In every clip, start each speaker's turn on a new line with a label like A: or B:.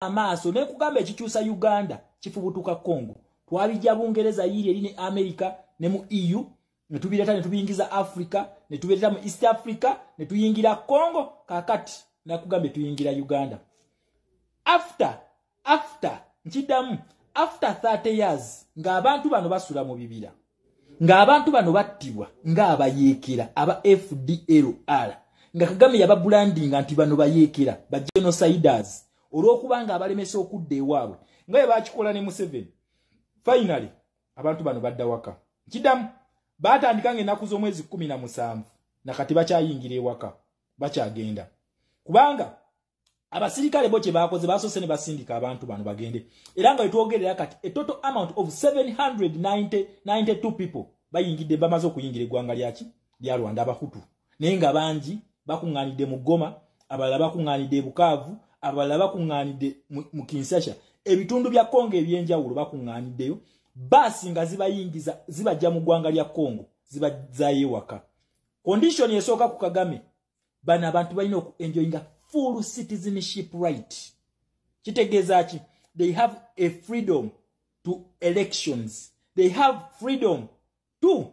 A: amaaso ne kugamba ekikyusa Uganda kifubutuka Congo twabijja Bungereza yiri eri ne America ne mu EU ne tubireta ne tubiyingiza Africa ne tubireta mu East Africa ne tuyingira Congo kakati na kugamba tuyingira Uganda after nchidamu after 30 years nga abantu bano basula mu bibira nga abantu bano battibwa nga abayekera aba FDLR nga Kagame yaba branding anti bano bayekera ba genociders olwokubanga abalemesa okudde ewaabwe nga bakikola ne Museveni finally abantu bano badda waka kidamu batandika ennaku z'omwezi 17 nakati bakyayingira ewaka bakyagenda kubanga abasirikale boche bakoze basose ne basindika abantu bano bagende era nga etwogerera kati a total amount of 792 people bayingidde bamaze okuyingira eggwanga lyaki lya Rwanda abahutu naye nga bangi bakunganidde mu Goma abalala bakunganidde Bukavu abalala bakunganidde mu Kinshasa ebitundu bya Kongo ebyenjawulo bakunganiddeyo basi nga zibayingiza zibajja mu ggwanga lya Kongo zibazaye waka condition yesooka ku Kagame bana abantu balina okuenjoyinga full citizenship right kitegeeza ki they have a freedom to elections they have freedom to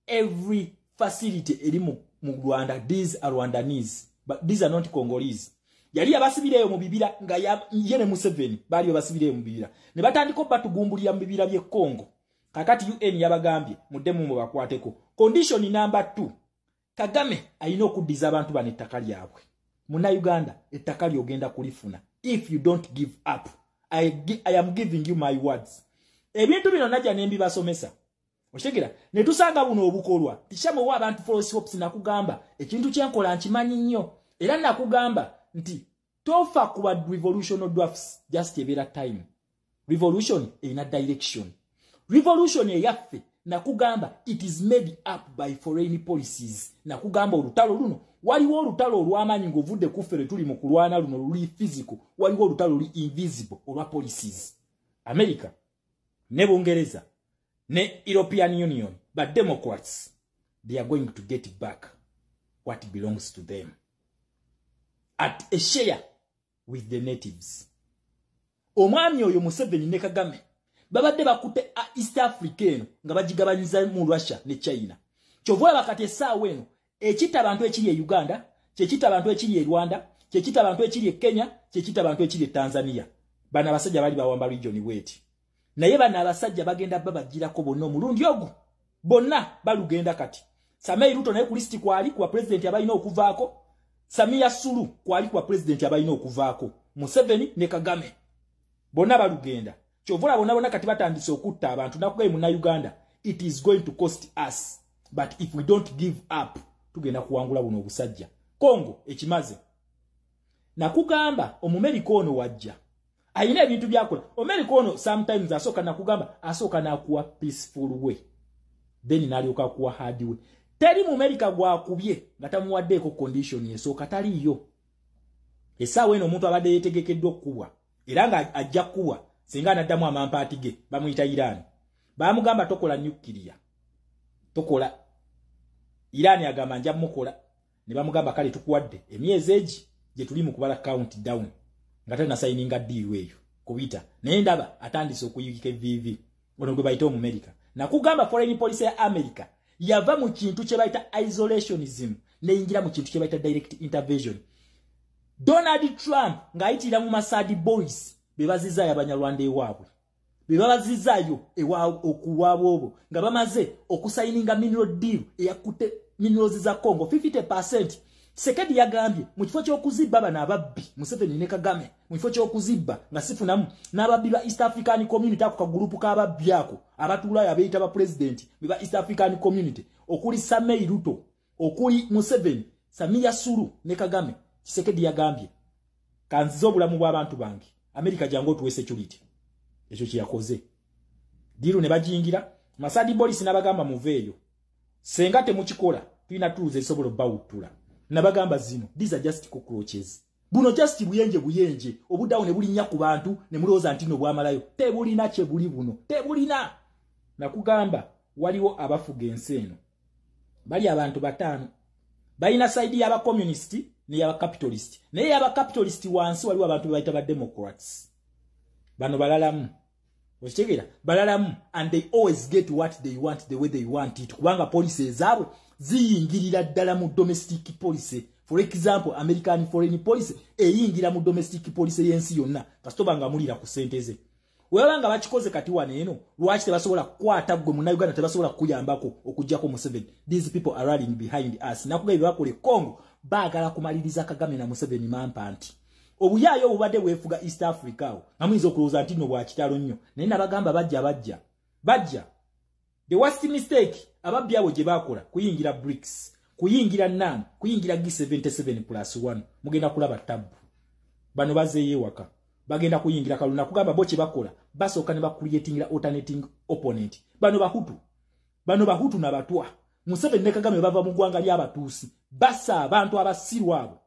A: every facility eri mu Rwanda. These are Rwandanese but these are not Congolese. Yali abasibireyo mu bibira nga yene Museveni bali abasibireyo mu bibira ne batandika batugumbulira mu bibira bye Congo kakati UN yabagambye muddemu mu bakwateko. Condition number 2 Kagame ayina okuddiza abantu bane ettaka lyabwe muna Uganda ettaka lyogenda kulifuna if you don't give up. I am giving you my words. Ebintu bino najja nembi basomesa oshegera ne tusanga buno obukolwa tishamu wa abantu false hopes nakugamba ekintu kyenkola nkimanyi nnyo era nakugamba nti tofa kuba revolution drafts just a time. Revolution ina direction. Revolution eyaffe nakugamba it is made up by foreign policies. Nakugamba olutalo luno waliwo olutalo olw'amanyi ng'ovudde kufere tuli mu kulwana luno luli physical waliwo olutalo luli invisible olwa policies. America ne Bungereza ne European Union but Democrats they are going to get back what belongs to them at a share with the natives. Omwami oyo Museveni ne Kagame babadde bakute East Africa eno nga bagigabanyiza mu Russia ne China. Kyovula bakati essaawa eno ekita abantu ekiri e Uganda, kyekita abantu ekiri e Rwanda, kyekita abantu ekiri e Kenya, kyekita abantu ekiri e Tanzania. Bana abasajja bali bawamba region weti. Naye bana abasajja bagenda babagirako bonna omulundi ogwo. Bonna balugenda kati. Samei Ruto naye ku listi kwali kwa president abalina okuvaako. Samia Sulu kwali kwa president abalina okuvaako. Museveni ne Kagame. Bonna balugenda. Kyovula bonna kati batandise okutta abantu nakugaye mu Uganda. It is going to cost us. But if we don't give up, tugenda kuwangula buno obusajja. Congo ekimaze. Nakugamba omumerika ono wajja. Ayina ebintu byakola. Omumerika ono sometimes asooka nakugamba asooka nakuwa peaceful way. Then nalyoka kuwa hard way. Teri mu America gwakubye nga tamuwaddeeko condition esooka taliyo. Essaawa eno omuntu abadde yeetegekeddwa okubwa. Era nga ajja kuwa singa anaddamu amampaati ge bamuyita Iran. Bamugamba tokola nuclear. Tokola. Iran agamba nja mukola. Ne bamugamba kale tukuwadde emyezi egi gye tuli mu kubala countdown. Nga tana signinga deal eyo kubita. Naye ndaba atandise okuyikika VV. Ono gwe bayita mu America. Nakugamba foreign policy ya America yava mu kintu kye bayita isolationism ne yingira mu kintu kye bayita direct intervention. Donald Trump ngayitira mu Masadi boys bebaziza y'abanyarwanda ewaabwe. Bebazizayo okuwaabwe obo nga bamaze okusayininga mineral deal eyakutte minerals za Congo 50%. Sekedi yagambye mu kifo ky'okuzibba bana ababbi Museveni ne Kagame mu kifo ky'okuzibba nga sifunamu n'ababbi ba East African Community ako kagulupu k'ababbi ako abatuulayo abeeyita ba president ba East African Community okuli Samei Ruto okuli Museveni Samia Sulu ne Kagame. Sekedi yagambye kanziza obulamu bw'abantu bange America jango tuwe security ekyo kiyakoze diru ne bajingira Masadi Boris nabagamba muveeyo senga temukikola tulina tuuze esobolo bawutula nabagamba zino these are just cockroaches buno just buyenje obudawo ne bulinya ku bantu ne mulooza ntino bwamalayo tebulina kye buli buno tebulina nakugamba waliwo abafuga enseno bali abantu batano balina side y'aba communist ne yaba capitalist naye yaba capitalist wansi waliwo abantu bebayita ba democrats bano balalamu okitegera balalamu and they always get what they want the way they want it kubanga policy ezaabwe ziyingirira ddala mu domestic policy. For example, American foreign policy eyingira mu domestic policy yensi yonna kasitoba nga mulira ku senteze. Webanga bakikoze kati waneeno lwaki tebasobola kukwata gwe mu Uganda tebasobola kuyambako okujjako Museveni. These people are rallying behind us. Nakugabe bakole Congo baagala kumaliriza Kagame na Museveni mampanti. Obuyaayo obubadde weefuga East Africa awo namuyinza okulowooza nti nno bwa kitalo nnyo naye nabagamba bajja. The worst mistake ababbi abo gye baakola kuyingira BRICS kuyingira NAM kuyingira G77+1 mugenda kulaba tabu bano bazeeyo waka bagenda kuyingira kaluna kugamba bo kye bakola basooka ne bakuliyetingira alternating opponent bano bahutu na batwa Museveni ne Kagame bava mu ggwanga ly'abatuusi basa abantu abasirwa abo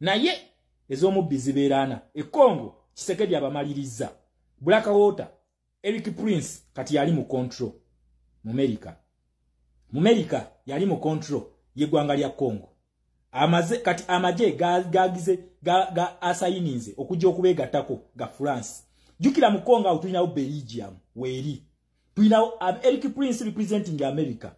A: naye ez'omubbi zibeerana Congo Kisekedi abamaliriza Blackwater Eric Prince kati yali mu control mu America yali mu control y'eggwanga lya Congo amaje gagize asayininze okujja okubeegattako ga France jukira mu Congo awo tulinawo Belgium weeri tulinawo Eric Prince representing America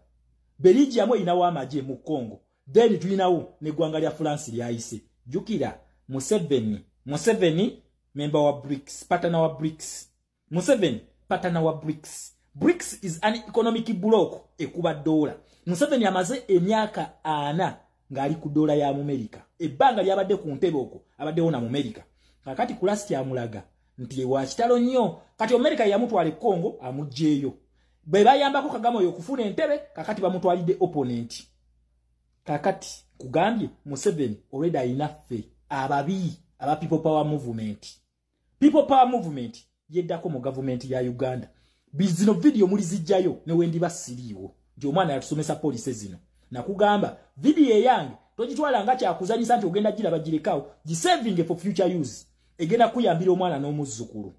A: Belgium inawo amaje mu Congo then tulinawo n'eggwanga lya France lyayise jukira Museveni member wa BRICS partner wa BRICS Museveni partner wa BRICS. BRICS is an economic bloc ekuba dola. Museveni amaze emyaka 4 ngali ku dola ya America. Ebbanga lyabadde ku ntebe okwo abadde wona mu America. Kakati kulasti amulaga nti wa kitalo nnyo kati America yamutwale Congo amujjeeyo. Bwe bayambako Kagame oyo kufuna entebe kakati bamutwalide opponent. Kakati kugambye Museveni already ayina ffe ababi aba people power movement. People power movement yeddako mu government ya Uganda. Bizino video muri zijjayo ne wendi basiriwo. Njo mwana yatusomesa police zino. Na kugamba video yange tojitwala nga kyakuzanyisa nti ogenda gira bagirekawo saving for future use. Egenda kuyambira omwana n'omuzzukulu.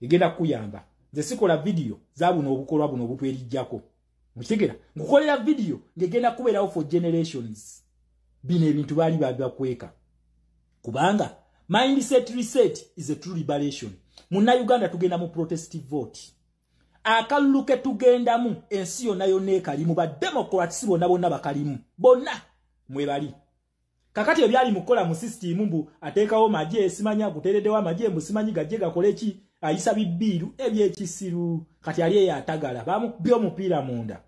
A: Egenda kuyamba. Nze sikola video zabuno obukolwa buno obutwerijjako. Mukitegera ngukolera video ngegenda kubeerawo for generations. Bino ebintu bali bakweka. Kubanga mindset reset is a true liberation. Muna Uganda tugenda mu protestive vote. Akaluke tugenda mu ensi yonna yonna ekalimu ba democrats bonna bakalimu bonna mwebali. Kakati ebyali mukola mu system mbu ateekawo maje simanya kuteredewa maje musimanyi gajje gakole ki ayisa bibiru ebyekisiru kati ali yatagala bamu byo mupira munda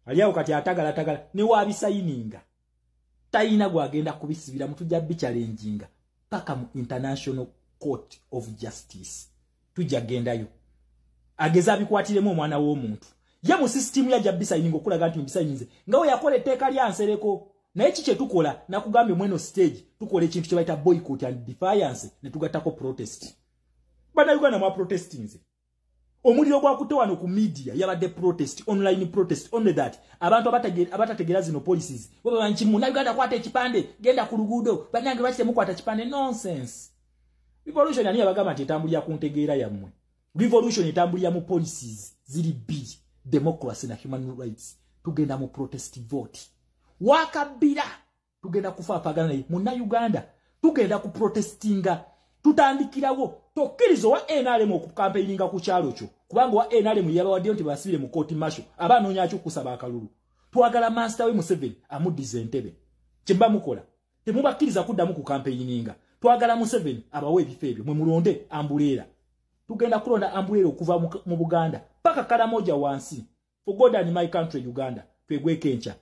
A: aliawo kati atagala ne wabisayininga tayina gwagenda kubisibira mutujja bichalenjinga paka mu International Court of Justice tujja gendayo ageza bikwatiremu omwana w'omuntu ye mu system ya jabisayininga okulaga nti mbisayininze ngawe yakole teka lyansereko naye kiche tukola nakugambye mweno stage tukola ekintu kye bayita boycott and defiance ne tugatako protest bana Uganda mwa protestinze omuliro gwa kutowano ku media yabadde protest online protest only that abantu abatategera zino policies baba banchi mu Uganda kwata ekipande genda ku luguudo banange bakite mukwata kipande nonsense. Revolution ani abagamba nti etambulira ku ntegeera yammwe. Revolution etambulira mu policies ziri bbiri democracy na human rights. Tugenda mu protest vote wakabira tugenda kufa pagana naye mu Uganda tugenda ku protestinga tutandikirawo tokkirizo wa NRM okukampeininga ku kyalo kyo kubanga wa NRM yabawadde nti basibire mu court martial abanoonya kyo kusaba akalulu twagala master we Museveni amudize entebe kimba mukola temubakiriza kuddamu ku campaigninga twagala Museveni abawe ebife ebyo mwe mulonde ambulera tugenda kulonda ambulera okuva mu Buganda paka kala moja wansi for God and my country Uganda twegweke encha